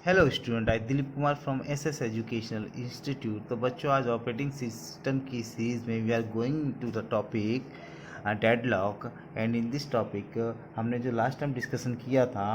Hello student, I Dilip Kumar from SS educational institute. तो बच्चों, आज ऑपरेटिंग सिस्टम की सीरीज में we are going to the topic deadlock. And in this topic हमने जो लास्ट टाइम डिस्कशन किया था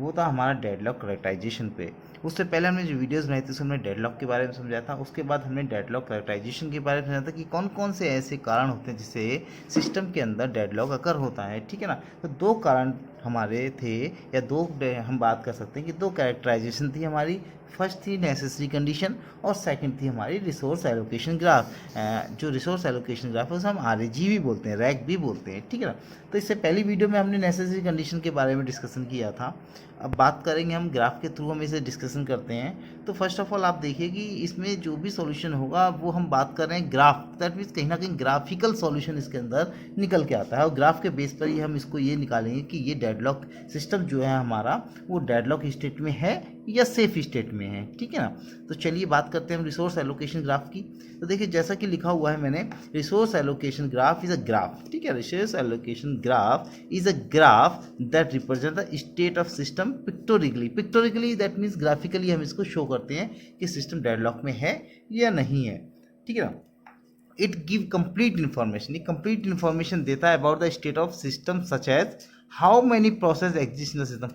वो था हमारा डेडलॉक करेक्टाइजेशन पे। उससे पहले हमने जो वीडियोस बनाई थी उसमें हमने डेडलॉक के बारे में समझाया था। उसके बाद हमने डेडलॉक करेक्टाइजेशन के बारे में समझाया था कि कौन कौन से ऐसे कारण होते हैं जिससे सिस्टम के अंदर डेडलॉक अकर होता है। ठीक है ना। तो दो कारण हमारे थे, या हम बात कर सकते हैं कि दो कैरेक्टराइजेशन थी हमारी। फर्स्ट थी नेसेसरी कंडीशन और सेकंड थी हमारी रिसोर्स एलोकेशन ग्राफ। जो रिसोर्स एलोकेशन ग्राफ है उसे हम आरएजी भी बोलते हैं, रैक भी बोलते हैं। ठीक है ना। तो इससे पहली वीडियो में हमने नेसेसरी कंडीशन के बारे में डिस्कशन किया था। अब बात करेंगे हम ग्राफ के थ्रू, हम इसे डिस्कशन करते हैं। तो फर्स्ट ऑफ ऑल आप देखिए कि इसमें जो भी सॉल्यूशन होगा वो हम बात कर रहे हैं ग्राफ, दैट मीन्स कहीं ना कहीं ग्राफिकल सॉल्यूशन इसके अंदर निकल के आता है, और ग्राफ के बेस पर ही हम इसको ये निकालेंगे कि ये डेडलॉक सिस्टम जो है हमारा वो डेडलॉक स्टेट में है या सेफ स्टेट में है। ठीक है ना। तो चलिए बात करते हैं हम रिसोर्स एलोकेशन ग्राफ की। तो देखिए जैसा कि लिखा हुआ है मैंने, resource allocation graph is a graph. ठीक है, resource allocation graph is a graph that represent the state of system pictorially. Pictorially that means graphically हम इसको शो करते हैं कि सिस्टम डेडलॉक में है या नहीं है। ठीक है ना। इट गिव कंप्लीट इन्फॉर्मेशन, ये कंप्लीट इन्फॉर्मेशन देता है about the state of system such as how many process exist in the system,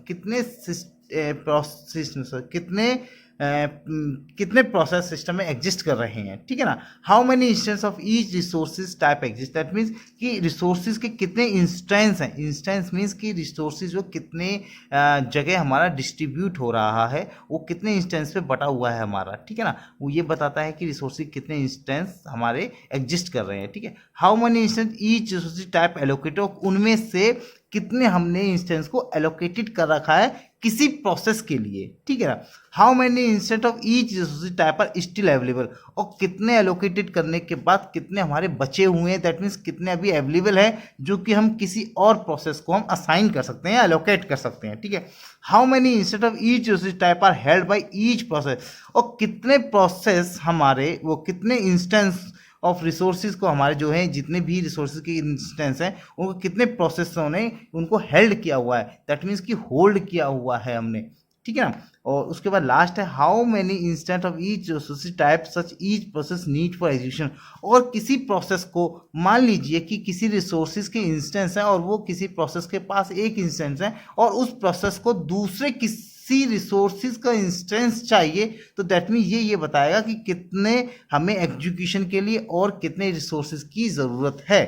कितने प्रोसेस सिस्टम में एग्जिस्ट कर रहे हैं। ठीक है ना। How many instance of each resources type exist, that means कि रिसोर्सेज के कितने इंस्टेंस हैं। इंस्टेंस मीन्स कि रिसोर्सेज जो कितने जगह हमारा डिस्ट्रीब्यूट हो रहा है, वो कितने इंस्टेंस पे बटा हुआ है हमारा। ठीक है ना। वो ये बताता है कि रिसोर्सेज कितने इंस्टेंस हमारे एग्जिस्ट कर रहे हैं। ठीक है। How many instance each resources type allocated, उनमें से कितने हमने इंस्टेंस को एलोकेटेड कर रखा है किसी प्रोसेस के लिए। ठीक है ना। How many instant of each resource type are still available, और कितने एलोकेटेड करने के बाद कितने हमारे बचे हुए हैं, दैट मीन्स कितने अभी अवेलेबल है जो कि हम किसी और प्रोसेस को हम असाइन कर सकते हैं, एलोकेट कर सकते हैं। ठीक है। How many instant of each resource type are held by each process, और कितने प्रोसेस हमारे वो कितने इंस्टेंस ऑफ रिसोर्सेज को हमारे जो है जितने भी रिसोर्सेज के इंस्टेंस हैं उनको कितने प्रोसेसों ने उनको हेल्ड किया हुआ है, दैट मीन्स कि होल्ड किया हुआ है हमने। ठीक है ना। और उसके बाद लास्ट है how many instant of each resource type such each process need for execution, और किसी प्रोसेस को मान लीजिए कि किसी रिसोर्सेज के इंस्टेंस हैं और वो किसी प्रोसेस के पास एक इंस्टेंस है और उस प्रोसेस को दूसरे किसी रिसोर्सेज का इंस्टेंस चाहिए, तो दैट मीन ये बताएगा कि कितने हमें एग्जीक्यूशन के लिए और कितने रिसोर्सेज की ज़रूरत है।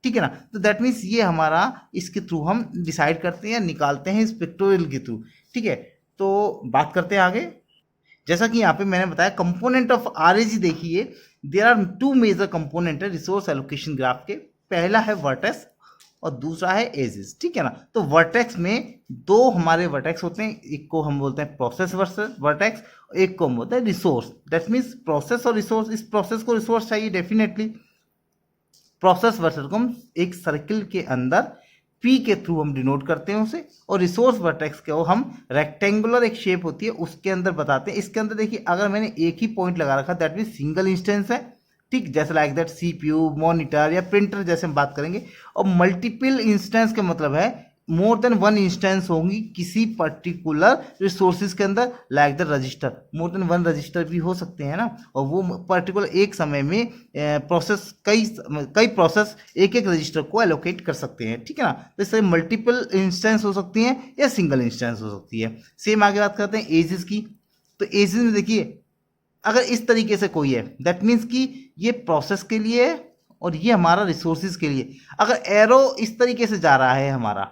ठीक है ना। तो दैट मीन्स ये हमारा इसके थ्रू हम डिसाइड करते हैं, निकालते हैं इस पिक्टोरियल के थ्रू। ठीक है। तो बात करते हैं आगे। जैसा कि यहाँ पे मैंने बताया कंपोनेंट ऑफ आरएजी, देखिए there are two major component है रिसोर्स एलोकेशन ग्राफ के। पहला है वर्टेक्स और दूसरा है एजेस। ठीक है ना। तो वर्टेक्स में दो हमारे वर्टेक्स होते हैं, एक को हम बोलते हैं प्रोसेस वर्टेक्स, एक को हम बोलते हैं रिसोर्स। दैट मीन्स प्रोसेस और रिसोर्स, इस प्रोसेस को रिसोर्स चाहिए डेफिनेटली। प्रोसेस वर्टेक्स को हम एक सर्किल के अंदर पी के थ्रू हम डिनोट करते हैं उसे, और रिसोर्स वर्टेक्स को हम रेक्टेंगुलर एक शेप होती है उसके अंदर बताते हैं। इसके अंदर देखिए अगर मैंने एक ही पॉइंट लगा रखा दैट मीन सिंगल इंस्टेंस है। ठीक, जैसे लाइक दैट सीपीयू, मॉनिटर या प्रिंटर जैसे हम बात करेंगे। और मल्टीपल इंस्टेंस का मतलब है मोर देन वन इंस्टेंस होंगी किसी पर्टिकुलर रिसोर्सेज के अंदर, like the register, more than one register भी हो सकते हैं ना, और वो पर्टिकुलर एक समय में प्रोसेस कई प्रोसेस एक एक रजिस्टर को एलोकेट कर सकते हैं। ठीक है ना। तो इससे मल्टीपल इंस्टेंस हो सकती हैं या सिंगल इंस्टेंस हो सकती है। सेम आगे बात करते हैं एजेस की। तो एजेस में देखिए अगर इस तरीके से कोई है दैट मीन्स कि ये प्रोसेस के लिए है और ये हमारा रिसोर्सेज के लिए। अगर एरो इस तरीके से जा रहा है हमारा,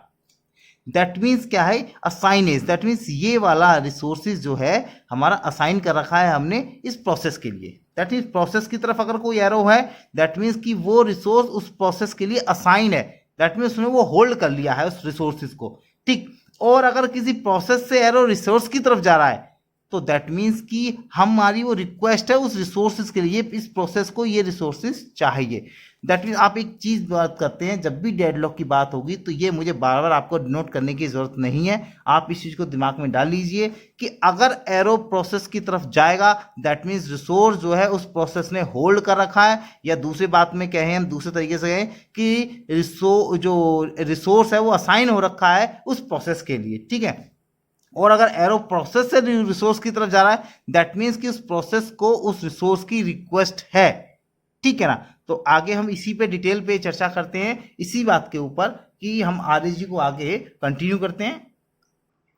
दैट मीन्स क्या है, असाइन एज, दैट मीन्स ये वाला रिसोर्सेज जो है हमारा असाइन कर रखा है हमने इस प्रोसेस के लिए। दैट मीन्स प्रोसेस की तरफ अगर कोई एरो है दैट मीन्स कि वो रिसोर्स उस प्रोसेस के लिए असाइन है, दैट मीन्स उसने वो होल्ड कर लिया है उस रिसोर्सेज को। ठीक। और अगर किसी प्रोसेस से एरो रिसोर्स की तरफ जा रहा है तो दैट मीन्स कि हमारी वो रिक्वेस्ट है उस रिसोर्सेज के लिए, इस प्रोसेस को ये रिसोर्सेज चाहिए। दैट मीन्स आप एक चीज़ बात करते हैं, जब भी डेडलॉक की बात होगी तो ये मुझे बार बार आपको नोट करने की ज़रूरत नहीं है, आप इस चीज़ को दिमाग में डाल लीजिए कि अगर एरो प्रोसेस की तरफ जाएगा दैट मीन्स रिसोर्स जो है उस प्रोसेस ने होल्ड कर रखा है, या दूसरी बात में कहें, हम दूसरे तरीके से कहें कि जो रिसोर्स है वो असाइन हो रखा है उस प्रोसेस के लिए। ठीक है। और अगर एरो प्रोसेस से रिसोर्स की तरफ जा रहा है दैट मीन्स कि उस प्रोसेस को उस रिसोर्स की रिक्वेस्ट है, ठीक है ना। तो आगे हम इसी पे डिटेल पे चर्चा करते हैं, इसी बात के ऊपर कि हम आरएसजी को आगे कंटिन्यू करते हैं।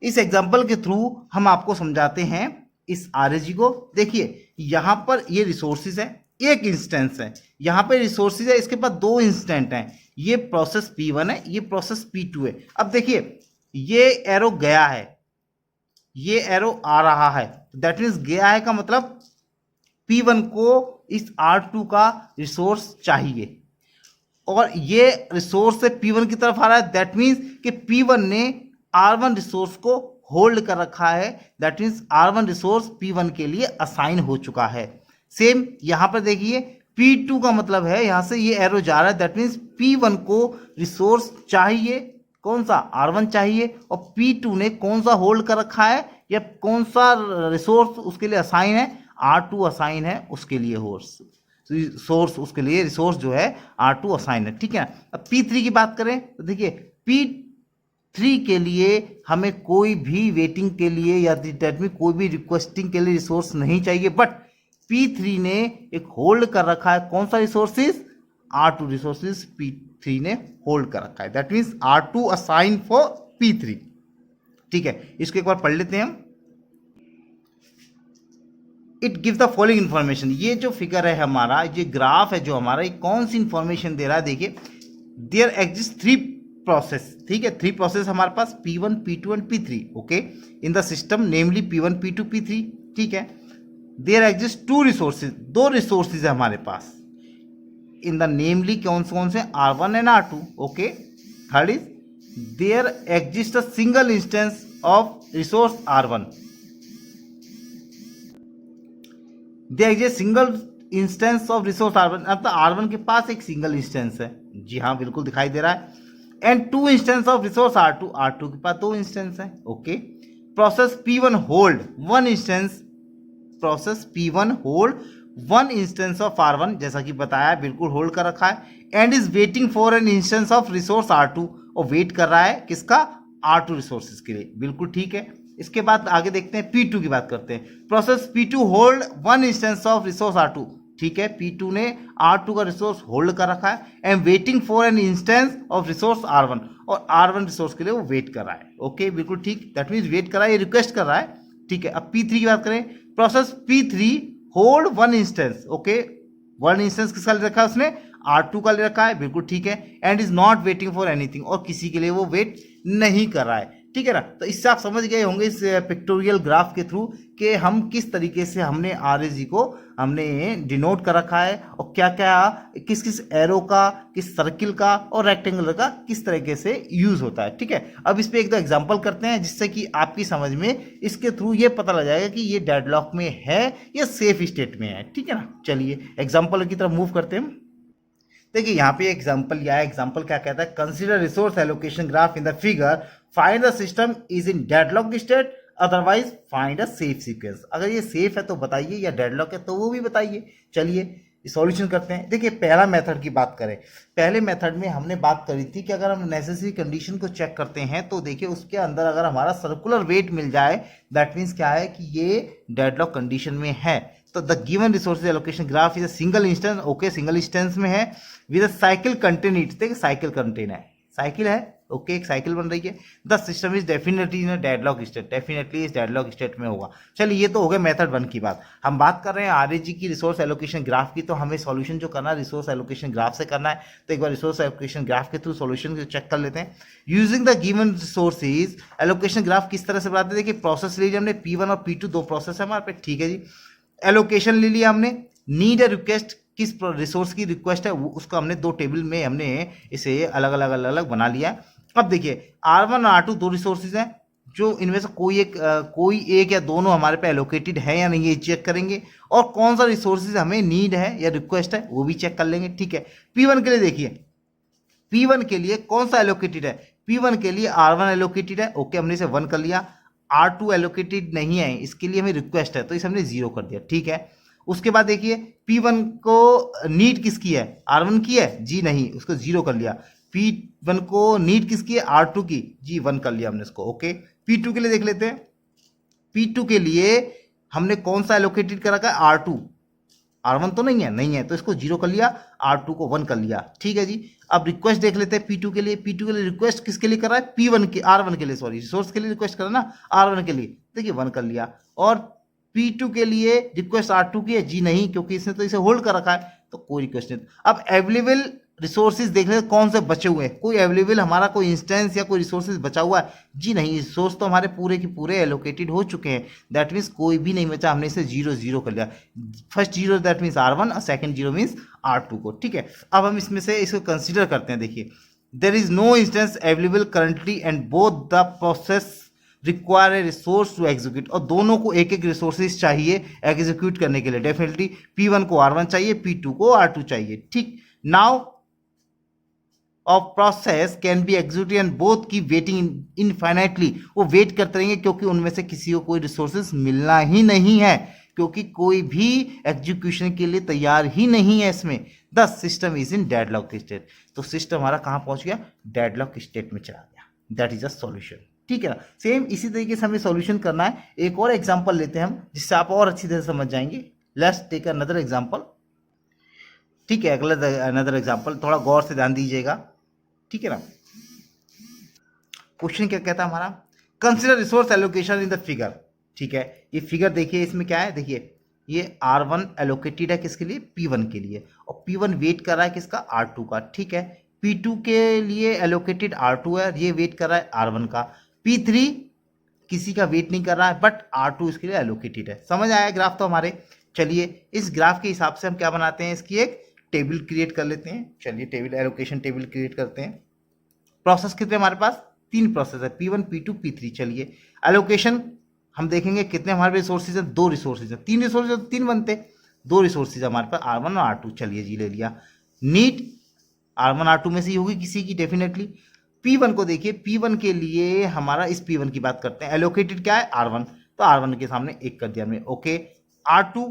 इस एग्जाम्पल के थ्रू हम आपको समझाते हैं इस आरएसजी को। देखिए यहाँ पर ये रिसोर्सेज है, एक इंस्टेंस है, यहाँ पे रिसोर्सेज है, इसके पास दो इंस्टेंट हैं, ये प्रोसेस P1 है, ये प्रोसेस P2 है। अब देखिए ये एरो गया है, ये एरो आ रहा है, दैट मीन्स गया है का मतलब P1 को इस R2 का रिसोर्स चाहिए और ये रिसोर्स से P1 की तरफ आ रहा है, दैट मीन्स कि P1 ने R1 रिसोर्स को होल्ड कर रखा है, that means R1 resource P1 के लिए असाइन हो चुका है। सेम यहाँ पर देखिए P2 का मतलब है यहाँ से ये एरो जा रहा है, दैट मीन्स P1 को रिसोर्स चाहिए, कौन सा R1 चाहिए, और P2 ने कौन सा होल्ड कर रखा है या कौन सा रिसोर्स उसके लिए असाइन है, R2 असाइन है उसके लिए सोर्स, उसके लिए रिसोर्स जो है R2 असाइन है, ठीक है। अब P3 की बात करें तो देखिए P3 के लिए हमें कोई भी वेटिंग के लिए या दैट मीन कोई भी रिक्वेस्टिंग के लिए रिसोर्स नहीं चाहिए, बट P3 ने एक होल्ड कर रखा है, कौन सा रिसोर्सेज, R2 रिसोर्सेज P3 ने होल्ड कर रखा है, that means R2 assign for P3, ठीक है। इसको एक बार पढ़ लेते हैं हम। It give the following information, ये जो फिगर है हमारा, ये ग्राफ है जो हमारा, ये कौन सी इंफॉर्मेशन दे रहा है, देखिए देयर एग्जिस्ट थ्री प्रोसेस, ठीक है, थ्री प्रोसेस हमारे पास P1 P2 and P3, okay, in the system namely P1 P2 P3, ठीक है। देयर एग्जिस्ट टू रिसोर्सेज, दो रिसोर्सेज है हमारे पास, इन द नेमली कौन से R1 and R2, okay. Third is there exist a single instance of resource R1, there exist single instance of resource R1, मतलब R1 के पास एक सिंगल इंस्टेंस है, जी हाँ बिल्कुल दिखाई दे रहा है, and to instance of resource R2, R2 के पास दो इंस्टेंस है, okay. Process P1 hold one instance, process P1 hold one instance of R1, जैसा कि बताया बिल्कुल होल्ड कर रखा है, and is waiting for an instance of resource R2, और वेट कर रहा है किसका, R2 रिसोर्सेज के लिए, बिल्कुल ठीक है। इसके बाद आगे देखते हैं P2 की बात करते हैं। Process P2 hold one instance of resource R2, ठीक है, P2 ने R2 का रिसोर्स होल्ड कर रखा है, and waiting for an instance of resource R1, और R1 रिसोर्स के लिए वो वेट कर रहा है, ओके, बिल्कुल ठीक, दैट मीन्स वेट कर रहा है, ये रिक्वेस्ट कर रहा है, ठीक है। अब P3 की बात करें, process P3 hold one instance, okay, one instance किसका ले रखा है उसने, R2 का ले रखा है, बिल्कुल ठीक है, and is not waiting for anything, और किसी के लिए वो वेट नहीं कर रहा है, ठीक है ना। तो इससे आप समझ गए होंगे इस पिक्टोरियल ग्राफ के थ्रू कि हम किस तरीके से हमने आरएसजी को हमने डिनोट कर रखा है, और क्या क्या किस किस एरो का, किस सर्किल का और रेक्टेंगुलर का किस तरीके से यूज होता है, ठीक है। अब इस पे एक दो एग्जांपल करते हैं जिससे कि आपकी समझ में इसके थ्रू ये पता लग जाएगा कि ये डेडलॉक में है या सेफ स्टेट में है, ठीक है ना। चलिए एग्जाम्पल की तरफ मूव करते हैं। देखिए यहाँ पे एग्जांपल या एग्जांपल क्या कहता है, consider resource allocation graph in the figure, find the system is in deadlock state, otherwise find a safe sequence. अगर ये सेफ है तो बताइए, या डेडलॉक है तो वो भी बताइए। चलिए सॉल्यूशन करते हैं। देखिए पहला मेथड की बात करें, पहले मेथड में हमने बात करी थी कि अगर हम नेसेसरी कंडीशन को चेक करते हैं तो देखिए उसके अंदर अगर हमारा सर्कुलर वेट मिल जाए, दैट मीन्स क्या है कि ये डेडलॉक कंडीशन में है। तो the given resources allocation graph is a single instance, okay, single instance में है, with a cycle contain it, देखिए साइकिल कंटेन है, साइकिल है, ओके, एक साइकिल बन रही है। The system is definitely in deadlock state, definitely इस डेडलॉक स्टेट में होगा। चलिए ये तो हो गया मेथड 1 की बात। हम बात कर रहे हैं आरएसजी की रिसोर्स एलोकेशन ग्राफ की, तो हमें सॉल्यूशन जो करना है रिसोर्स एलोकेशन ग्राफ से करना है। तो एक बार रिसोर्स एलोकेशन ग्राफ के थ्रू सॉल्यूशन चेक कर लेते हैं। Using the given resources allocation graph किस तरह से बनाते हैं, देखिए प्रोसेस लीजिए हमने P1 और P2 दो प्रोसेस है हमारे पे, ठीक है जी। एलोकेशन ले लिया हमने, नीड है रिक्वेस्ट, किस रिसोर्स की रिक्वेस्ट है वो, उसको हमने दो टेबल में हमने इसे अलग अलग बना लिया है। अब देखिए R1 और R2 दो रिसोर्सेज हैं, जो इनमें से कोई एक या दोनों हमारे पे एलोकेटेड है या नहीं ये चेक करेंगे, और कौन सा रिसोर्सेज हमें नीड है या रिक्वेस्ट है वो भी चेक कर लेंगे, ठीक है। P1 के लिए देखिए, P1 के लिए कौन सा एलोकेटेड है, P1 के लिए R1 एलोकेटेड है, ओके, हमने इसे 1 कर लिया। R2 एलोकेटेड नहीं है, इसके लिए हमें रिक्वेस्ट है तो इसे हमने 0 कर दिया, ठीक है। उसके बाद देखिए P1 को नीड किसकी है, R1 की है, जी नहीं, उसको 0 कर लिया। P1 को नीड किसकी है, R2 की, जी 1 कर लिया हमने इसको, ओके। P2 के लिए देख लेते हैं, P2 के लिए हमने कौन सा एलोकेटेड कर रखा है, R2, R1 तो नहीं है, नहीं है तो इसको 0 कर लिया, R2 को 1 कर लिया, ठीक है जी। अब रिक्वेस्ट देख लेते हैं P2 के लिए। P2 के लिए रिक्वेस्ट किसके लिए कर रहा है, P1 के, R1 के लिए, सॉरी रिसोर्स के लिए रिक्वेस्ट कर रहा है ना, R1 के लिए, देखिए 1 कर लिया। और P2 के लिए रिक्वेस्ट R2 की है, जी नहीं, क्योंकि इसने तो इसे होल्ड कर रखा है, तो कोई रिक्वेस्ट नहीं। अब अवेलेबल रिसोर्सेज देख लेते कौन से बचे हुए हैं, कोई अवेलेबल हमारा कोई इंस्टेंस या कोई रिसोर्सेज बचा हुआ है, जी नहीं, रिसोर्स तो हमारे पूरे के पूरे एलोकेटेड हो चुके हैं, दैट मीन्स कोई भी नहीं बचा, हमने इसे 0 0 कर लिया। फर्स्ट 0 दैट मीन्स R1 और सेकंड 0 मीन्स R2 को, ठीक है। अब हम इसमें से इसको कंसिडर करते हैं, देखिए there is no instance available currently and both the process require a resource to execute, और दोनों को एक एक रिसोर्सेज चाहिए एग्जीक्यूट करने के लिए। डेफिनेटली P1 को R1 चाहिए, P2 को R2 चाहिए, ठीक। Now of process can be executed and both की वेटिंग इनफाइनाइटली, वो वेट करते रहेंगे क्योंकि उनमें से किसी को कोई रिसोर्सेज मिलना ही नहीं है, क्योंकि कोई भी एग्जीक्यूशन के लिए तैयार ही नहीं है इसमें। The system is in deadlock state, तो सिस्टम हमारा कहाँ पहुंच गया, डेडलॉक स्टेट में चला गया, दैट इज अ सॉल्यूशन, ठीक है ना। सेम इसी तरीके से हमें सॉल्यूशन करना है। एक और एग्जांपल लेते हैं हम, जिससे आप और अच्छी तरह से समझ जाएंगे। लेट्स टेक अनदर एग्जांपल, ठीक है, अगला अनदर एग्जांपल, थोड़ा गौर से ध्यान दीजिएगा, ठीक है ना। क्वेश्चन क्या कहता है हमारा, consider resource allocation in the figure, ठीक है। ये फिगर देखिए, इसमें क्या है, देखिए ये R1 एलोकेटेड है किसके लिए, P1 के लिए, और P1 वेट कर रहा है किसका, R2 का, ठीक है। P2 के लिए एलोकेटेड R2 है, ये वेट कर रहा है R1 का। P3 किसी का वेट नहीं कर रहा है, बट R2 इसके लिए एलोकेटेड है। समझ आया ग्राफ तो हमारे। चलिए इस ग्राफ के हिसाब से हम क्या बनाते हैं, इसकी एक टेबल क्रिएट कर लेते हैं। चलिए टेबल एलोकेशन टेबल क्रिएट करते हैं। प्रोसेस कितने हमारे पास, 3 प्रोसेस है, P1 P2 P3। चलिए एलोकेशन हम देखेंगे कितने हमारे रिसोर्सेज हैं, 2 रिसोर्सेज हैं, 3 रिसोर्सेज तो 3 बनते, 2 रिसोर्सेज हमारे पास R1 और R2। चलिए जी ले लिया। नीड R1 R2 में से ही होगी किसी की डेफिनेटली। P1 को देखिए, P1 के लिए हमारा, इस P1 की बात करते हैं, एलोकेटेड क्या है R1, तो R1 के सामने 1 कर दिया हमने, ओके। R2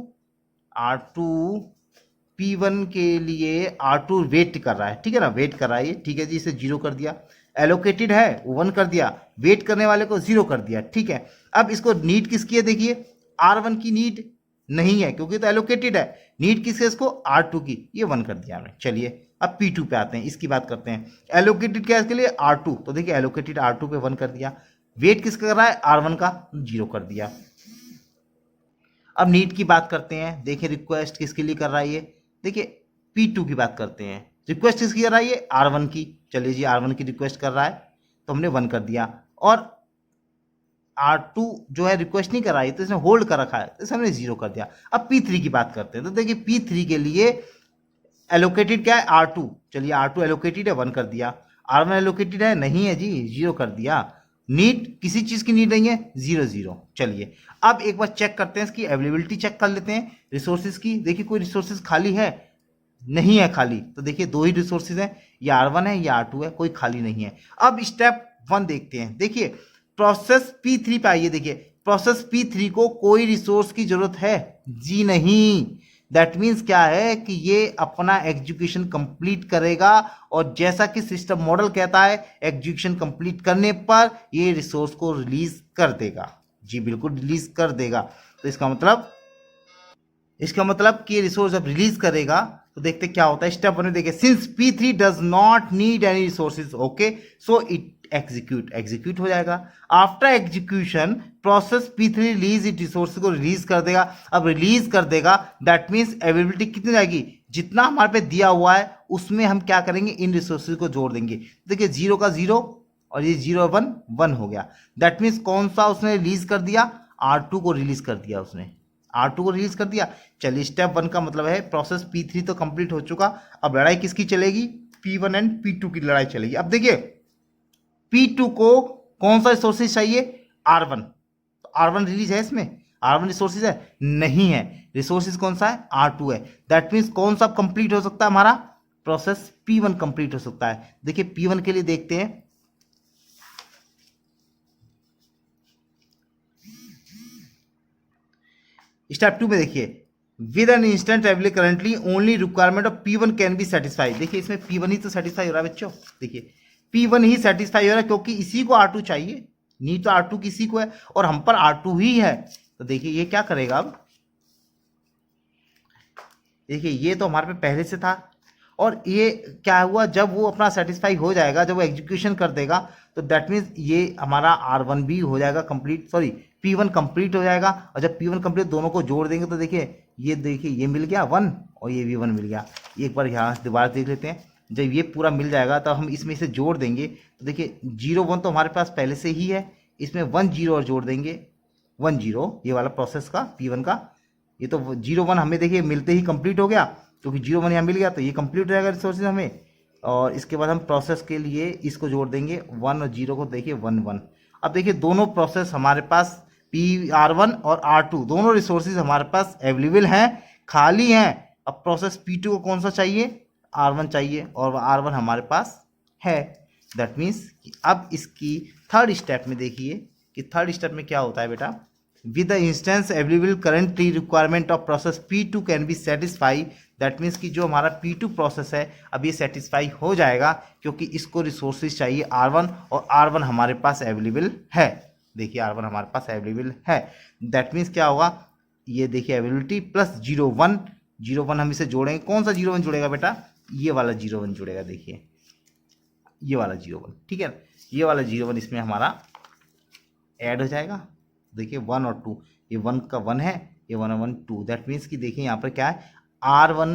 P1 के लिए R2 वेट कर रहा है, ठीक है ना, वेट कर रहा है ये, ठीक है जी, इसे 0 कर दिया। एलोकेटेड है 1 कर दिया, वेट करने वाले को 0 कर दिया, ठीक है। अब इसको नीड किसकी है, देखिए R1 की नीड नहीं है क्योंकि तो एलोकेटेड है, नीड किसके, इसको R2 की, ये 1 कर दिया हमने। चलिए अब P2 पे आते हैं, इसकी बात करते हैं। एलोकेटेड क्या है इसके लिए, R2, तो देखिए एलोकेटेड R2 पे 1 कर दिया। वेट किसका कर रहा है, R1 का, 0 कर दिया। अब नीड की बात करते हैं, देखिए रिक्वेस्ट किसके लिए कर रहा है ये, देखिए P2 की बात करते हैं, रिक्वेस्ट किसकी कर रहा है ये, R1 की। चलिए जी R1 की रिक्वेस्ट कर रहा है, तो हमने 1 कर दिया। और R2 जो है रिक्वेस्ट नहीं कर रहा है, तो इसने होल्ड कर रखा है, तो इसे हमने 0 कर दिया। अब P3 की बात करते हैं, तो देखिए P3 के लिए एलोकेटेड क्या है, R2। चलिए R2 एलोकेटेड है, 1 कर दिया। R1 एलोकेटेड है, नहीं है जी, 0 कर दिया। नीड किसी चीज की नीड नहीं है, 0 0। चलिए अब एक बार चेक करते हैं, इसकी अवेलेबिलिटी चेक कर लेते हैं रिसोर्सेज की। देखिए कोई रिसोर्सेज खाली है, नहीं है खाली, तो देखिए 2 ही रिसोर्सेज हैं, या R1 है या R2 है, कोई खाली नहीं है। अब स्टेप 1 देखते हैं, देखिए प्रोसेस P3 पे आइए। देखिए प्रोसेस P3 को कोई रिसोर्स की जरूरत है, जी नहीं। दैट मीन्स क्या है कि ये अपना एग्जीक्यूशन कंप्लीट करेगा, और जैसा कि सिस्टम मॉडल कहता है, एग्जीक्यूशन कंप्लीट करने पर ये रिसोर्स को रिलीज कर देगा, जी बिल्कुल रिलीज कर देगा। तो इसका मतलब कि रिसोर्स जब रिलीज करेगा तो देखते क्या होता है। स्टेप 1 में देखिए, since P3 does not need any resources, okay, so it execute हो जाएगा। After execution process P3 release it resource को रिलीज कर देगा। अब रिलीज कर देगा दैट मीन्स अवेलेबिलिटी कितनी जाएगी, जितना हमारे पे दिया हुआ है उसमें हम क्या करेंगे, इन रिसोर्सेज को जोड़ देंगे। देखिए 0 का 0 और ये 0 1 1 हो गया। दैट मीन्स कौन सा उसने रिलीज कर दिया, R2 को रिलीज कर दिया उसने, R2 को रिलीज कर दिया। चलिए स्टेप 1 का मतलब है प्रोसेस P3 तो कंप्लीट हो चुका। अब लड़ाई किसकी चलेगी, P1 एंड P2 की लड़ाई चलेगी। अब देखिए P2 को कौन सा रिसोर्सेज चाहिए, R1, तो R1 रिलीज है इसमें, R1 रिसोर्सेज है, नहीं है। रिसोर्सेज कौन सा है, R2 है। दैट मीन्स कौन सा कंप्लीट हो सकता है, हमारा प्रोसेस P1 कंप्लीट हो सकता है। देखिए P1 के लिए देखते हैं, स्टेप 2 में देखिए, with an instant available currently only requirement of P1 can be satisfied. देखिए इसमें P1 ही तो सेटिस्फाई हो रहा है बच्चों, देखिए P1 ही सेटिस्फाई हो रहा है क्योंकि इसी को R2 चाहिए, नीड तो R2 किसी को है और हम पर R2 ही है। तो देखिए ये क्या करेगा, अब देखिए ये तो हमारे पे पहले से था और ये क्या हुआ, जब वो अपना सेटिस्फाई हो जाएगा, जब वो एग्जीक्यूशन कर देगा तो दैट मीन्स ये हमारा R1 भी हो जाएगा कंप्लीट, सॉरी P1 कंप्लीट हो जाएगा। और जब P1 कंप्लीट दोनों को जोड़ देंगे तो देखिए ये मिल गया 1 और ये भी 1 मिल गया। एक बार यहाँ दोबारा देख लेते हैं, जब ये पूरा मिल जाएगा तो हम इसमें से जोड़ देंगे तो देखिए 0 1 तो हमारे पास पहले से ही है, इसमें 1 0 और जोड़ देंगे 1 0 ये वाला प्रोसेस का P1 का। ये तो 0 1 हमें देखिए मिलते ही कंप्लीट हो गया, क्योंकि 0 1 यहाँ मिल गया तो ये कंप्लीट हो जाएगा रिसोर्सेज हमें। और इसके बाद हम प्रोसेस के लिए इसको जोड़ देंगे 1 और 0 को, देखिए 1 1। अब देखिए दोनों प्रोसेस हमारे पास R1 और R2 दोनों रिसोर्सेज हमारे पास अवेलेबल हैं, खाली हैं। अब प्रोसेस P2 को कौन सा चाहिए, R1 चाहिए और R1 हमारे पास है। दैट मीन्स अब इसकी थर्ड स्टेप में देखिए कि थर्ड स्टेप में क्या होता है बेटा, with the instance available currently requirement of process P2 can be satisfied। That means कि जो हमारा P2 प्रोसेस है अब ये सेटिस्फाई हो जाएगा, क्योंकि इसको रिसोर्सेज चाहिए R1 और R1 हमारे पास अवेलेबल है। देखिए R1 हमारे पास अवेलेबल है। दैट मीन्स क्या होगा, ये देखिए अवेलेबिलिटी प्लस 0 1 0 1 हम इसे जोड़ेंगे। कौन सा 0 1 जुड़ेगा बेटा, ये वाला 0 1 जुड़ेगा। देखिए ये वाला 0 1, ठीक है, ये वाला 0 1 इसमें हमारा ऐड हो जाएगा। देखिए 1 और 2, ये 1 का 1 है, ये 1 और 1 2। दैट मीन्स कि देखिए यहाँ पर क्या है, R1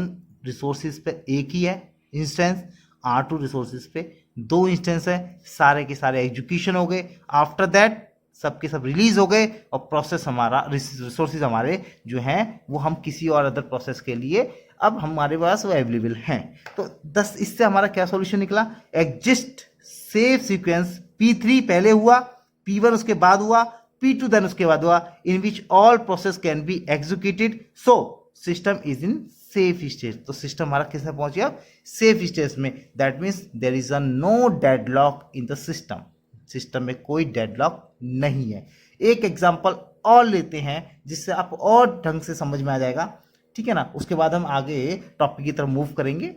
रिसोर्सेज पे एक ही है इंस्टेंस, R2 रिसोर्सेज पे 2 इंस्टेंस है। सारे के सारे एग्जीक्यूशन हो गए, आफ्टर दैट सब के सब रिलीज हो गए और प्रोसेस हमारा रिसोर्सेज हमारे जो हैं वो हम किसी और अदर प्रोसेस के लिए अब हमारे पास वो अवेलेबल हैं। तो 10 इससे हमारा क्या सॉल्यूशन निकला, एग्जिस्ट सेव सीक्वेंस P3 पहले हुआ, P1 उसके बाद हुआ, P2 देन उसके बाद हुआ, in which all process can be executed, so system is in safe state. तो सिस्टम हमारा किस में पहुंच गया, सेफ स्टेट में। That means there is a no deadlock in the system, system में कोई डेडलॉक नहीं है। एक एग्जांपल और लेते हैं जिससे आप और ढंग से समझ में आ जाएगा, ठीक है ना। उसके बाद हम आगे टॉपिक की तरफ मूव करेंगे।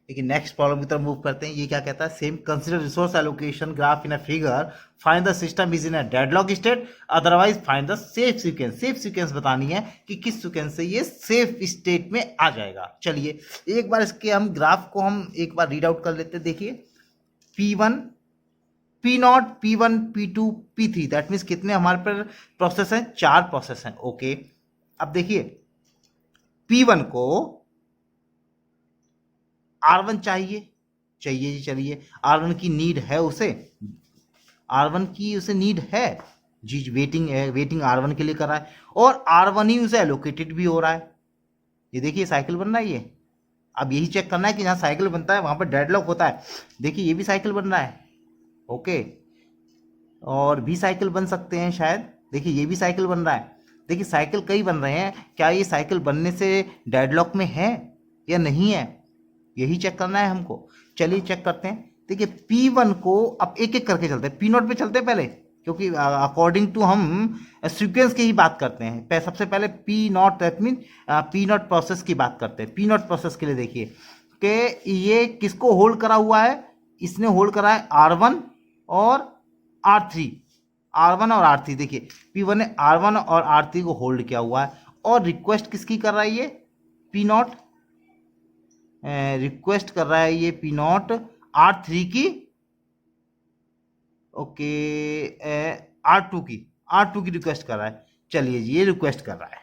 देखिए नेक्स्ट प्रॉब्लम की तरफ मूव करते हैं। ये क्या कहता है, same consider resource allocation graph in a figure, find the system is in a deadlock state, otherwise find the safe sequence. Safe sequence बतानी है कि किस सीक्वेंस से ये सेफ स्टेट में आ जाएगा। चलिए एक बार इसके हम ग्राफ को हम एक बार रीड आउट कर लेते हैं। देखिए P1 P0 P1 P2 P3, that means कितने हमारे पर प्रोसेस हैं, 4 प्रोसेस हैं। ओके अब देखिए P1 को R1 चाहिए जी, चलिए R1 की नीड है उसे, R1 की उसे नीड है जी, वेटिंग R1 के लिए कर रहा है और R1 ही उसे एलोकेटेड भी हो रहा है। ये देखिए साइकिल बन रहा है ये। अब यही चेक करना है कि जहाँ साइकिल बनता है वहाँ पर डेडलॉक होता है। देखिए ये भी साइकिल बन रहा है, ओके, और भी साइकिल बन सकते हैं शायद। देखिए ये भी साइकिल बन रहा है। देखिए साइकिल कई बन रहे हैं, क्या ये साइकिल बनने से डेडलॉक में है या नहीं है, यही चेक करना है हमको। चलिए चेक करते हैं। देखिए P1 को अब एक एक करके चलते हैं, P0 पे चलते हैं पहले, क्योंकि अकॉर्डिंग टू हम सीक्वेंस की ही बात करते हैं। सबसे पहले P0 that mean P0 process की बात करते हैं। P0 प्रोसेस के लिए देखिए कि ये किसको होल्ड करा हुआ है, इसने होल्ड करा है R1 और R3, R1 और R3। देखिए P1 ने R1 और R3 को होल्ड किया हुआ है और रिक्वेस्ट किसकी कर रहा है ये, P0 रिक्वेस्ट कर रहा है ये P0 R3 की, ओके, R2 की रिक्वेस्ट कर रहा है। चलिए जी ये रिक्वेस्ट कर रहा है,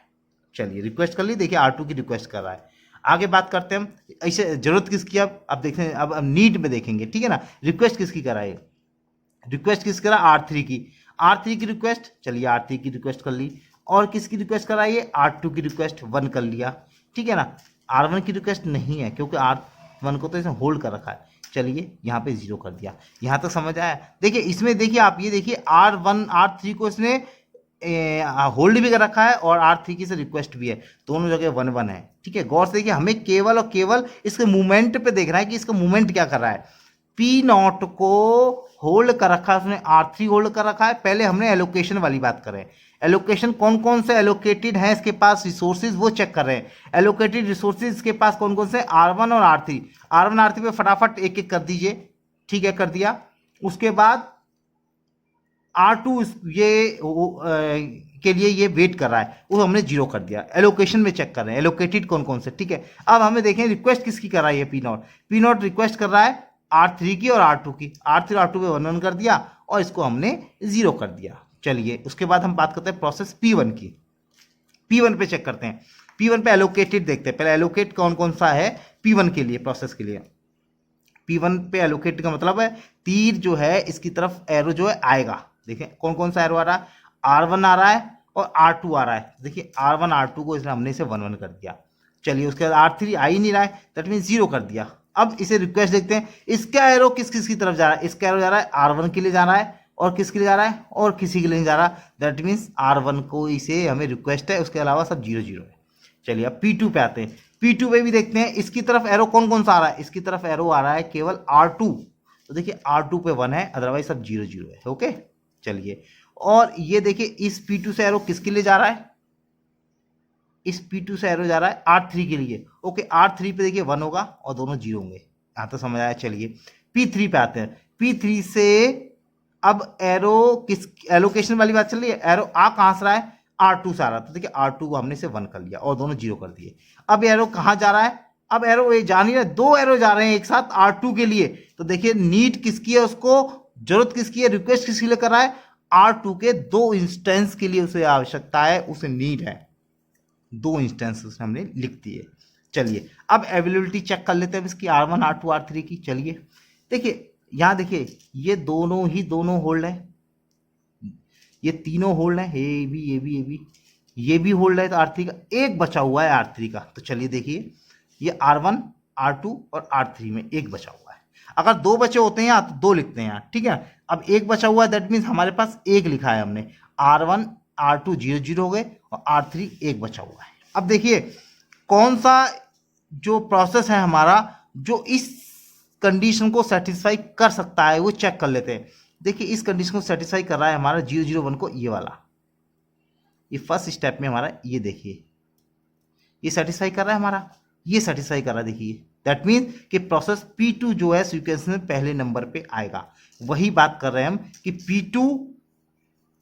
चलिए रिक्वेस्ट कर ली। देखिए R2 की रिक्वेस्ट कर रहा है। आगे बात करते हैं हम, ऐसे जरूरत किसकी, अब देखते हैं, अब नीड में देखेंगे, ठीक है ना। रिक्वेस्ट किसकी कर रहा है, रिक्वेस्ट किस करा, R3 की रिक्वेस्ट। चलिए R3 की रिक्वेस्ट कर ली। और किसकी रिक्वेस्ट कराइए, R2 की रिक्वेस्ट 1 कर लिया, ठीक है ना। R1 की रिक्वेस्ट नहीं है क्योंकि R1 को तो इसने होल्ड कर रखा है। चलिए यहाँ पे 0 कर दिया। यहाँ तक समझ आया। देखिए इसमें देखिए आप ये देखिए R1 R3 को इसने होल्ड भी कर रखा है और R3 की से रिक्वेस्ट भी है, दोनों जगह 1 1 है, ठीक है। गौर से देखिए हमें केवल और केवल इसके मूवमेंट पे देखना है कि इसका मूवमेंट क्या कर रहा है। P0 को होल्ड कर रखा है उसने, R3 होल्ड कर रखा है। पहले हमने एलोकेशन वाली बात करें, एलोकेशन कौन कौन से एलोकेटेड है इसके पास रिसोर्सेज वो चेक कर रहे हैं। एलोकेटेड रिसोर्सेज इसके पास कौन कौन से, R1 और R3 पे फटाफट एक एक कर दीजिए, ठीक है, कर दिया। उसके बाद R2 के लिए ये वेट कर रहा है, वो हमने जीरो कर दिया। एलोकेशन में चेक कर रहे हैं एलोकेटेड कौन कौन से, ठीक है। अब हमें देखें रिक्वेस्ट किसकी कर रहा है, ये पी नॉट रिक्वेस्ट कर रहा है R3 की और R2 की। R3 और R2 पे 1 1 कर दिया और इसको हमने जीरो कर दिया। चलिए उसके बाद हम बात करते हैं प्रोसेस P1 की। P1 पे चेक करते हैं, P1 पे एलोकेटेड देखते हैं। पहले एलोकेट कौन कौन सा है P1 के लिए, प्रोसेस के लिए। P1 पे एलोकेट का मतलब है तीर जो है इसकी तरफ एरो जो है आएगा। देखें कौन कौन सा एरो आ रहा है, R1 आ रहा है और R2 आ रहा है। देखिए R1 R2 को इसने हमने इसे 1 1 कर दिया। चलिए उसके बाद R3 आ ही नहीं रहा है, दैट मीन जीरो कर दिया। अब इसे रिक्वेस्ट देखते हैं, इसका एरो किस किस की तरफ जा रहा है। इसका एरो जा रहा है R1 के लिए जा रहा है और किसके लिए जा रहा है, और किसी के लिए नहीं जा रहा। दैट मीन्स R1 को इसे हमें रिक्वेस्ट है, उसके अलावा सब 0 0 है। चलिए अब P2 पे आते हैं। P2 पे भी देखते हैं इसकी तरफ एरो कौन कौन सा आ रहा है। इसकी तरफ एरो आ रहा है केवल R2, तो देखिए R2 पे 1 है, अदरवाइज सब 0 0 है। ओके चलिए, और ये देखिए इस P2 से एरो किसके लिए जा रहा है, इस P2 से एरो जा रहा है R3 के लिए। ओके R3 पे देखिए 1 होगा और दोनों 0 होंगे, यहाँ तो समझ आया। चलिए P3 पे आते हैं। P3 से अब एरो किस एलोकेशन वाली बात चल रही है, एरो आ कहाँ से रहा है, R2 से आ रहा है। तो देखिए R2 को हमने से 1 कर लिया और दोनों 0 कर दिए। अब एरो कहाँ जा रहा है, अब एरो ये जा नहीं रहा, दो एरो जा रहे हैं एक साथ R2 के लिए। तो देखिए नीड किसकी है, उसको जरूरत किसकी है, रिक्वेस्ट किसके लिए कर रहा है, R2 के 2 इंस्टेंस के लिए उसे आवश्यकता है, उसे नीड है। 2 इंस्टेंस उसने हमने लिख दिए। चलिए अब अवेलेबिलिटी चेक कर लेते हैं इसकी R1 R2 R3 की। चलिए देखिए यहाँ देखिए ये दोनों होल्ड है, ये तीनों होल्ड है, ये भी होल्ड है। तो R3 का एक बचा हुआ है R3 का। तो चलिए देखिए ये R1 R2 और R3 में एक बचा हुआ है। अगर 2 बचे होते हैं तो 2 लिखते हैं यहाँ, ठीक है। अब एक बचा हुआ है, दैट मीन्स हमारे पास एक लिखा है हमने। R1 R2 0 0 हो गए और R3 एक बचा हुआ है। अब देखिए कौन सा जो प्रोसेस है हमारा जो इस कंडीशन को सेटिस्फाई कर सकता है, वो चेक कर लेते हैं। देखिए इस कंडीशन को सेटिस्फाई कर रहा है हमारा 0 0 1 को, ये वाला, ये फर्स्ट स्टेप में हमारा, ये देखिए ये सेटिस्फाई कर रहा है हमारा, ये सेटिस्फाई कर रहा है। देखिए दैट मीन्स कि प्रोसेस P2 जो है सीक्वेंस में पहले नंबर पे आएगा। वही बात कर रहे हैं हम कि P2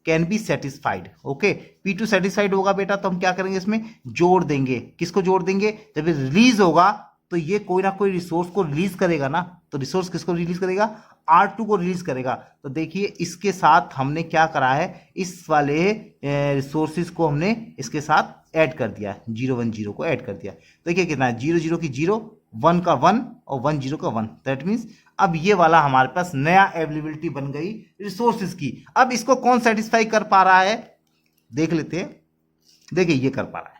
can be satisfied. Okay P2 satisfied होगा बेटा, तो हम क्या करेंगे, इसमें जोड़ देंगे। किसको जोड़ देंगे, जब ये रिलीज होगा तो ये कोई ना कोई रिसोर्स को रिलीज करेगा ना। तो रिसोर्स किसको रिलीज करेगा, R2 को रिलीज करेगा। तो देखिए इसके साथ हमने क्या करा है, इस वाले रिसोर्सिस को हमने इसके साथ ऐड कर दिया, 0 1 0 को ऐड कर दिया। देखिए कितना है, 0 0 की 0, 1 का 1 और 1 0 का 1। दैट मीन्स अब ये वाला हमारे पास नया अवेलेबिलिटी बन गई रिसोर्सेज की। अब इसको कौन सेटिस्फाई कर पा रहा है, देख लेते हैं। देखिए ये कर पा रहा है,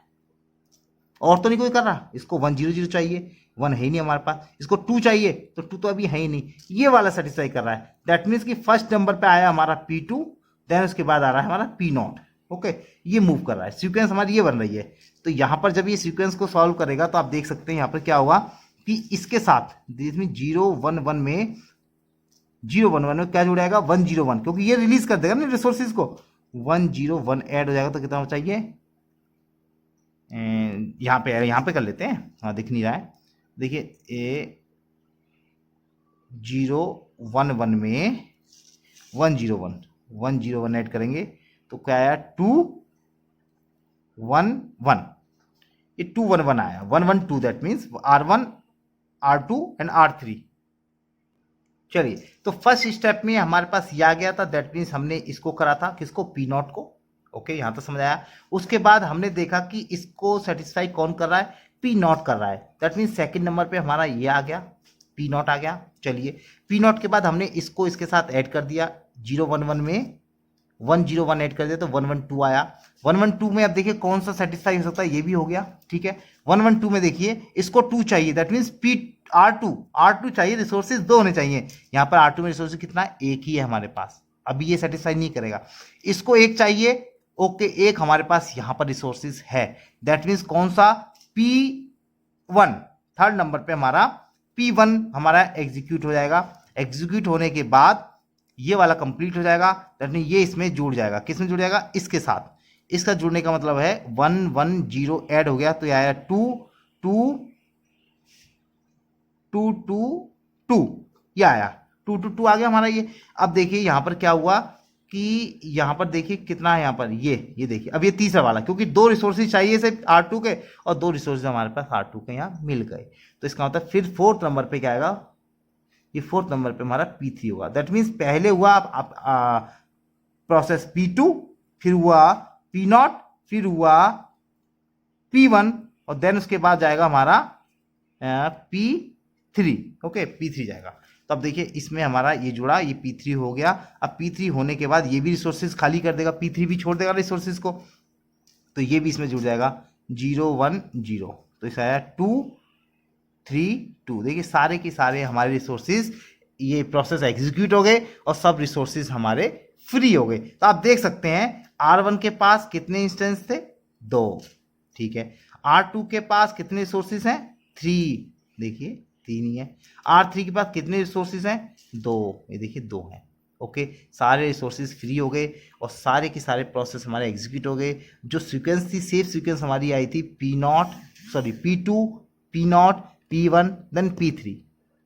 और तो नहीं कोई कर रहा। इसको 1 0 0 चाहिए, 1 है ही नहीं हमारे पास। इसको 2 चाहिए, तो 2 तो अभी है ही नहीं। ये वाला सेटिस्फाई कर रहा है। दैट मीन्स कि फर्स्ट नंबर पे आया हमारा P2, देन उसके बाद आ रहा है हमारा P0। ओके ये मूव कर रहा है, सीक्वेंस हमारी ये बन रही है। तो यहाँ पर जब ये सीक्वेंस को सॉल्व करेगा तो आप देख सकते हैं यहाँ पर क्या होगा कि इसके साथ इसमें 0 1 1 में 0 1 1 में क्या जुड़ जाएगा, 1 0 1, क्योंकि ये रिलीज कर देगा ना रिसोर्सेज को। 1 0 1 ऐड हो जाएगा, तो कितना चाहिए, यहाँ पे कर लेते हैं। हाँ दिख नहीं रहा है, देखिए 0 1 1 में 1 0 1 ऐड करेंगे तो क्या आया, 2 1 1, ये 2 1 1 आया, 1 1 2। That means R1 R2 and R3। चलिए तो फर्स्ट स्टेप में हमारे पास ये आ गया था। दैट मीन्स हमने इसको करा था, किसको, P0 को। ओके यहाँ तो समझ आया। उसके बाद हमने देखा कि इसको सेटिस्फाई कौन कर रहा है, P0 कर रहा है। दैट मीन्स सेकंड नंबर पे हमारा ये आ गया, P0 आ गया। चलिए P0 के बाद हमने इसको इसके साथ ऐड कर दिया, 0 1 1 में 1 0 1 ऐड कर दिया, तो 1 1 2 आया। 1 1 2 में अब देखिए कौन सा सेटिस्फाई हो सकता है, ये भी हो गया, ठीक है। 1 1 2 में देखिए इसको 2 चाहिए, दैट मीन्स R2 चाहिए, रिसोर्सेज 2 होने चाहिए। यहाँ पर R2 में रिसोर्सेज कितना है, एक ही है हमारे पास, अभी ये सेटिस्फाई नहीं करेगा। इसको एक चाहिए, ओके एक हमारे पास यहाँ पर रिसोर्सेज है। दैट मीन्स कौन सा, P1, थर्ड नंबर पे हमारा P1 हमारा एग्जीक्यूट हो जाएगा। एग्जीक्यूट होने के बाद ये वाला कंप्लीट हो जाएगा, दैट मीन ये इसमें जुड़ जाएगा। किसमें जुड़ जाएगा, इसके साथ। इसका जुड़ने का मतलब है 1 1 0 ऐड हो गया, तो ये आया 2 2 2 2 2, ये आया 2 2 2 आ गया हमारा ये। अब देखिए यहाँ पर क्या हुआ, कि यहाँ पर देखिए कितना है, यहाँ पर ये देखिए अब ये तीसरा वाला, क्योंकि 2 रिसोर्सेज चाहिए सिर्फ R2 के और 2 रिसोर्सेज हमारे पास R2 के यहाँ मिल गए, तो इसका मतलब फिर 4th नंबर पे क्या आएगा, ये 4th नंबर पे हमारा P3 होगा। दैट मीन्स पहले हुआ प्रोसेस P2, फिर हुआ P0, फिर हुआ P1 और देन उसके बाद जाएगा हमारा P3। ओके, P3 जाएगा। तो अब देखिए इसमें हमारा ये जुड़ा, ये P3 हो गया। अब P3 होने के बाद ये भी रिसोर्सेज खाली कर देगा, P3 भी छोड़ देगा रिसोर्सेज को, तो ये भी इसमें जुड़ जाएगा 0 1 0, तो इस आया 2 3 2। देखिए सारे के सारे हमारे रिसोर्सेज, ये प्रोसेस एग्जीक्यूट हो गए और सब रिसोर्सेज हमारे फ्री हो गए। तो आप देख सकते हैं R1 के पास कितने इंस्टेंस थे, 2, ठीक है। R2 के पास कितने रिसोर्सेज हैं, 3, देखिए 3 ही है। R3 के पास कितने रिसोर्सेज हैं, 2, ये देखिए 2 हैं। ओके, सारे रिसोर्सेज फ्री हो गए और सारे के सारे प्रोसेस हमारे एग्जीक्यूट हो गए। जो सीक्वेंस थी, सेफ सीक्वेंस हमारी आई थी P2, P0, P1 then P3,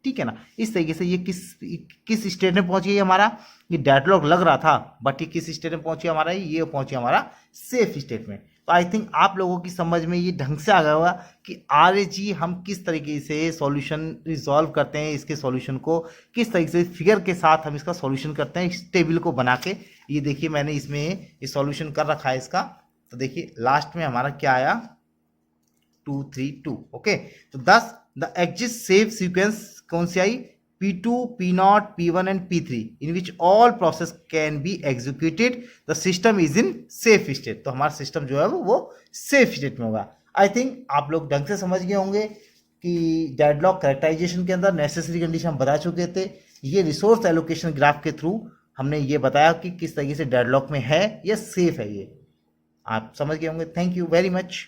ठीक है ना। इस तरीके से ये किस स्टेट में पहुंच गई हमारा, ये डेडलॉक लग रहा था बट ये किस स्टेट में पहुंचे हमारा, ये पहुंचे हमारा सेफ स्टेट में। तो आई थिंक आप लोगों की समझ में ये ढंग से आ गया होगा कि RAG हम किस तरीके से सॉल्यूशन रिजॉल्व करते हैं, इसके सॉल्यूशन को किस तरीके से फिगर के साथ हम इसका सॉल्यूशन करते हैं, इस टेबल को बना के। ये देखिए मैंने इसमें ये सॉल्यूशन कर रखा है इसका, तो देखिए लास्ट में हमारा क्या आया, 2 3 2। ओके, तो 10 द एग्जिस्ट सेफ सीक्वेंस कौन सी आई, P2, P0, P1 and P3 in which all process can be executed, the system is in safe state। तो हमारा सिस्टम जो है वो सेफ स्टेट में होगा। आई थिंक आप लोग ढंग से समझ गए होंगे कि डेडलॉक कैरेक्टराइजेशन के अंदर नेसेसरी कंडीशन हम बता चुके थे। ये रिसोर्स एलोकेशन ग्राफ के थ्रू हमने ये बताया कि किस तरीके से डेडलॉक में है या सेफ है, ये आप समझ गए होंगे। Thank you very much.